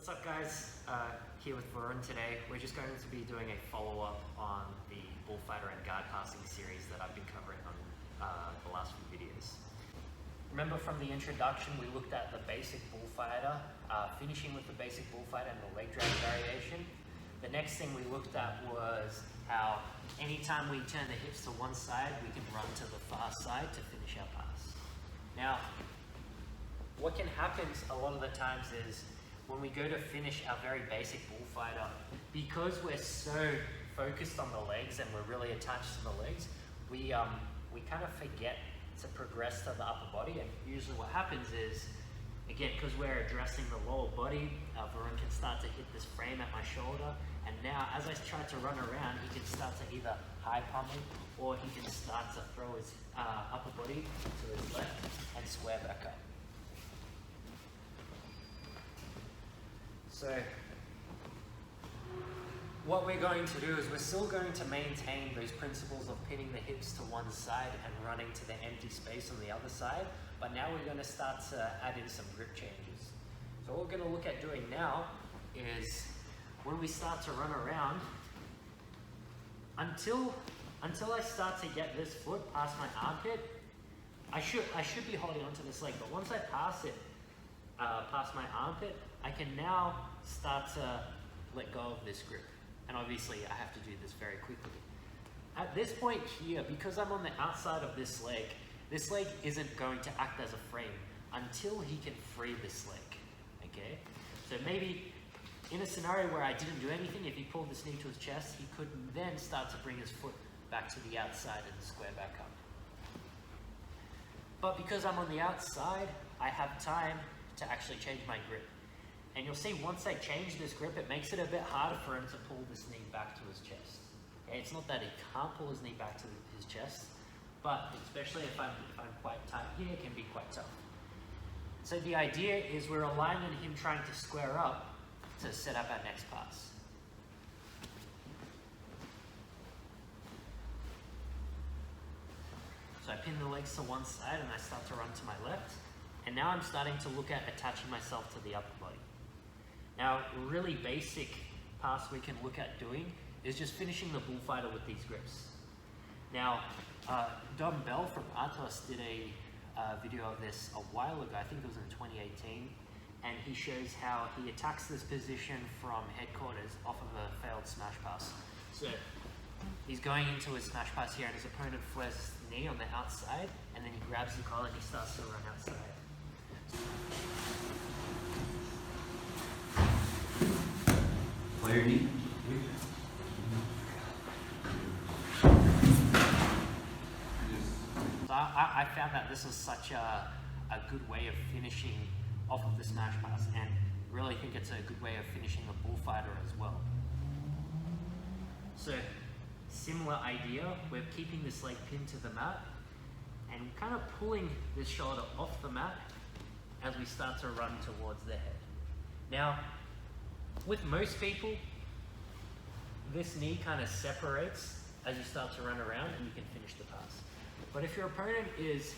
What's up guys, here with Varun today. We're just going to be doing a follow-up on the Bullfighter and guard passing series that I've been covering on the last few videos. Remember from the introduction we looked at the basic Bullfighter, finishing with the basic Bullfighter and the leg drag variation. The next thing we looked at was how anytime we turn the hips to one side, we can run to the far side to finish our pass. Now, what can happen a lot of the times is when we go to finish our very basic Bullfighter, because we're so focused on the legs and we're really attached to the legs, we kind of forget to progress to the upper body. And usually what happens is, again, because we're addressing the lower body, Varun can start to hit this frame at my shoulder, and now as I try to run around, he can start to either high pummel or he can start to throw his upper body to his left and square back up. So what we're going to do is we're still going to maintain those principles of pinning the hips to one side and running to the empty space on the other side, but now we're going to start to add in some grip changes. So what we're going to look at doing now is when we start to run around, until I start to get this foot past my armpit, I should be holding onto this leg, but once I pass it past my armpit, I can now start to let go of this grip. And obviously I have to do this very quickly. At this point here, because I'm on the outside of this leg isn't going to act as a frame until he can free this leg, okay? So maybe in a scenario where I didn't do anything, if he pulled this knee to his chest, he could then start to bring his foot back to the outside and square back up. But because I'm on the outside, I have time to actually change my grip. And you'll see once I change this grip, it makes it a bit harder for him to pull this knee back to his chest. Okay? It's not that he can't pull his knee back to his chest, but especially if I'm quite tight here, it can be quite tough. So the idea is we're relying on him trying to square up to set up our next pass. So I pin the legs to one side and I start to run to my left. And now I'm starting to look at attaching myself to the upper body. Now, a really basic pass we can look at doing is just finishing the Bullfighter with these grips. Now, Don Bell from Atos did a video of this a while ago, I think it was in 2018, and he shows how he attacks this position from headquarters off of a failed smash pass. So he's going into his smash pass here and his opponent flares his knee on the outside, and then he grabs the collar and he starts to run outside. Player knee. So I found that this is such a good way of finishing off of the smash pass, and really think it's a good way of finishing the Bullfighter as well. So similar idea, we're keeping this leg pinned to the mat and kind of pulling this shoulder off the mat as we start to run towards the head. Now, with most people, this knee kind of separates as you start to run around and you can finish the pass. But if your opponent is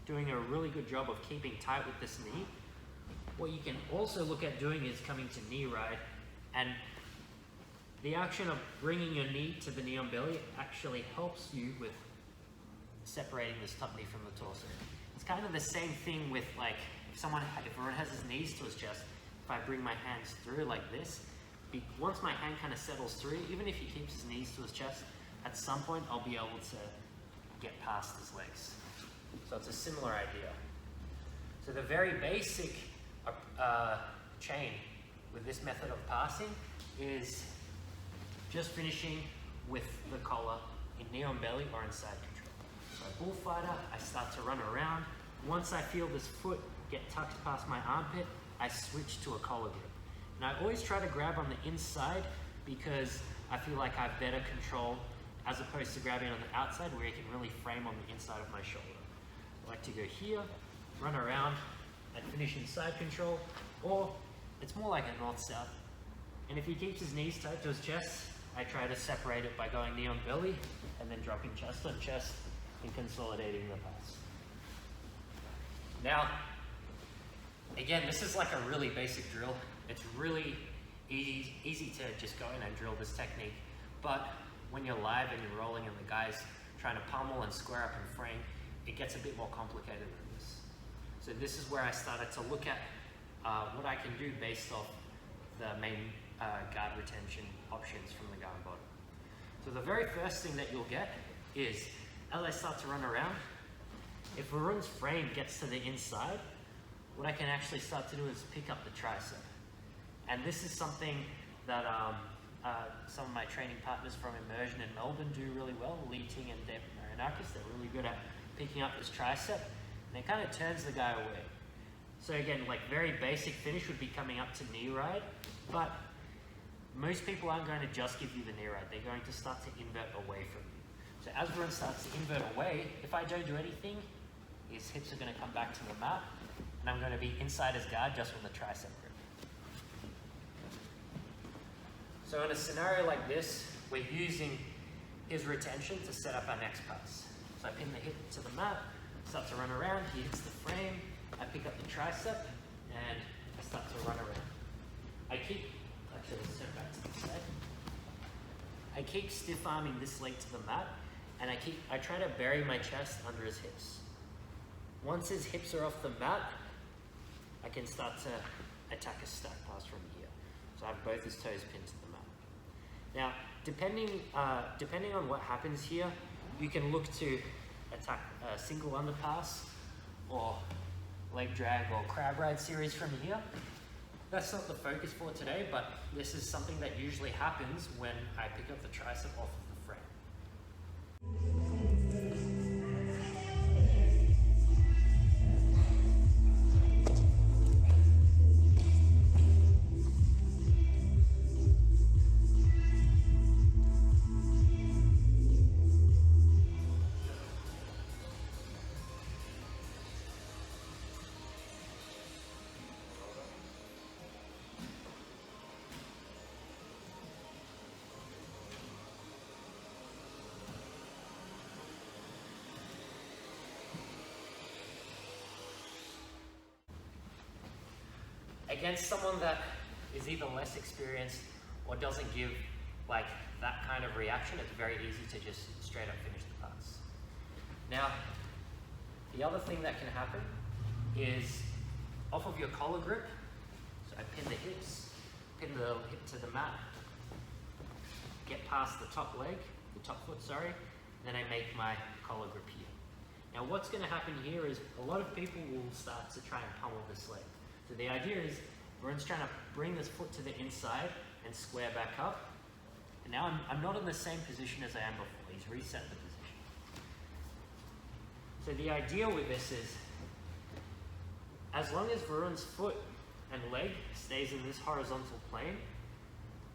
doing a really good job of keeping tight with this knee, what you can also look at doing is coming to knee ride, and the action of bringing your knee to the knee on belly actually helps you with separating this top knee from the torso. It's kind of the same thing with, like, if Varun has his knees to his chest, if I bring my hands through like this, once my hand kind of settles through, even if he keeps his knees to his chest, at some point I'll be able to get past his legs. So it's a similar idea. So the very basic chain with this method of passing is just finishing with the collar in knee on belly or in side control. So Bullfighter, I start to run around. Once I feel this foot get tucked past my armpit, I switch to a collar grip. And I always try to grab on the inside because I feel like I have better control as opposed to grabbing on the outside where you can really frame on the inside of my shoulder. I like to go here, run around, and finish in side control, or it's more like a north-south. And if he keeps his knees tight to his chest, I try to separate it by going knee on belly and then dropping chest on chest and consolidating the pass. Now, again, this is like a really basic drill. It's really easy to just go in and drill this technique, but when you're live and you're rolling and the guy's trying to pummel and square up and frame, it gets a bit more complicated than this. So this is where I started to look at what I can do based off the main guard retention options from the guard bottom. So the very first thing that you'll get is, as I start to run around, if Varun's frame gets to the inside, what I can actually start to do is pick up the tricep. And this is something that some of my training partners from Immersion in Melbourne do really well. Ting and David Marinakis, they're really good at picking up this tricep, and it kind of turns the guy away. So again, like very basic finish would be coming up to knee ride, but most people aren't going to just give you the knee ride. They're going to start to invert away from you. So as Varun starts to invert away, if I don't do anything, his hips are going to come back to the mat, and I'm going to be inside his guard just with the tricep grip. So in a scenario like this, we're using his retention to set up our next pass. So I pin the hip to the mat, start to run around, he hits the frame, I pick up the tricep, and I start to run around. Actually let's turn back to the side. I keep stiff arming this leg to the mat, and I try to bury my chest under his hips. Once his hips are off the mat, I can start to attack a stack pass from here. So I have both his toes pinned to the mat. Now, depending on what happens here, you can look to attack a single underpass or leg drag or crab ride series from here. That's not the focus for today, but this is something that usually happens when I pick up the tricep off of the frame. Against someone that is either less experienced or doesn't give like that kind of reaction, it's very easy to just straight up finish the pass. Now, the other thing that can happen is off of your collar grip, so I pin the hips, pin the hip to the mat, get past the top foot, then I make my collar grip here. Now what's going to happen here is a lot of people will start to try and pummel this leg. So the idea is Varun's trying to bring this foot to the inside and square back up. And now I'm not in the same position as I am before. He's reset the position. So the idea with this is, as long as Varun's foot and leg stays in this horizontal plane,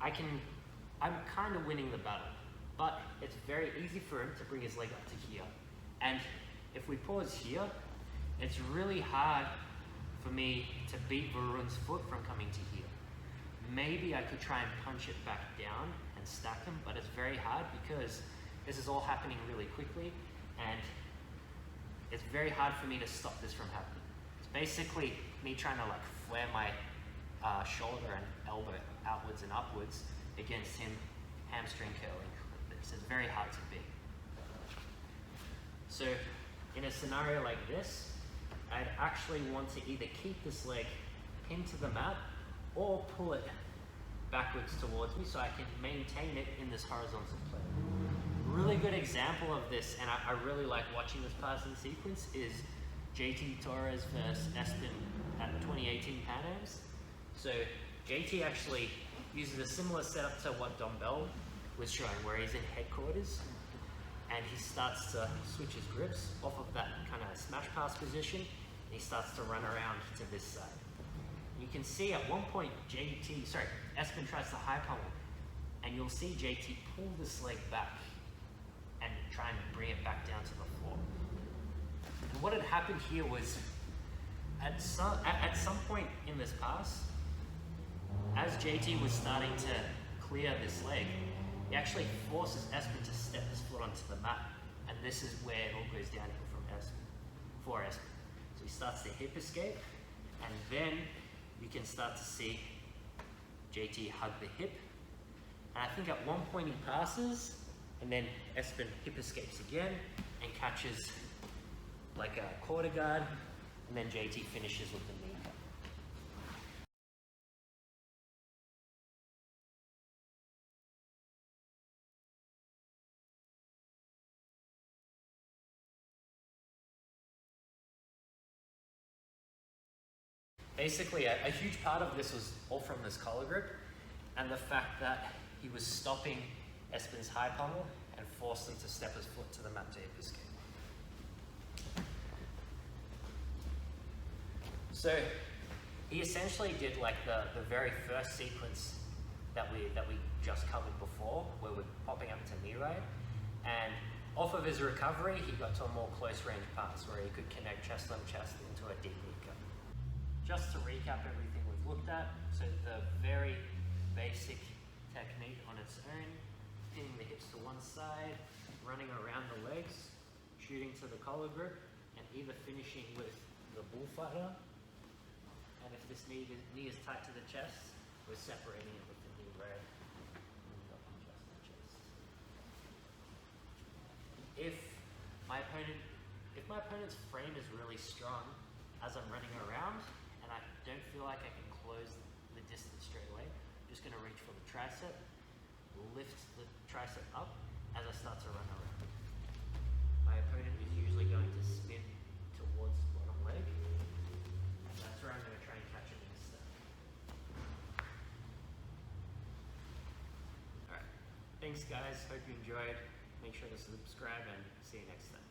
I'm kind of winning the battle. But it's very easy for him to bring his leg up to here. And if we pause here, it's really hard for me to beat Varun's foot from coming to here. Maybe I could try and punch it back down and stack him, but it's very hard because this is all happening really quickly, and it's very hard for me to stop this from happening. It's basically me trying to like flare my shoulder and elbow outwards and upwards against him hamstring curling like this. It's very hard to beat. So in a scenario like this, I'd actually want to either keep this leg pinned to the mat or pull it backwards towards me so I can maintain it in this horizontal plane. Really good example of this, and I really like watching this passing sequence, is JT Torres versus Espen at 2018 Pan Ams. So JT actually uses a similar setup to what Dom Bell was showing, where he's in headquarters and he starts to switch his grips off of that kind of smash pass position, and he starts to run around to this side. You can see at one point Espen tries to high pummel, and you'll see JT pull this leg back and try and bring it back down to the floor. And what had happened here was, at some point in this pass, as JT was starting to clear this leg, he actually forces Espen to step his foot onto the mat, and this is where it all goes downhill for Espen. So he starts to hip escape, and then you can start to see JT hug the hip. And I think at one point he passes, and then Espen hip escapes again and catches like a quarter guard, and then JT finishes with the knee cut. Basically, a huge part of this was all from this collar grip and the fact that he was stopping Espen's high pommel and forced him to step his foot to the mat to hip escape. So he essentially did like the very first sequence that we just covered before, where we're popping up to knee right, and off of his recovery, he got to a more close range pass where he could connect chest on chest into a deep knee cut. Just to recap everything we've looked at, so the very basic technique on its own, pinning the hips to one side, running around the legs, shooting to the collar grip, and either finishing with the bullfighter, and if this knee is tight to the chest, we're separating it with the knee right, and up on chest and chest. If my opponent's frame is really strong as I'm running around, and I don't feel like I can close the distance straight away, I'm just going to reach for the tricep, lift the tricep up as I start to run around. My opponent is usually going to spin towards the bottom leg, and that's where I'm going to try and catch him in a step. Alright, thanks guys, hope you enjoyed. Make sure to subscribe and see you next time.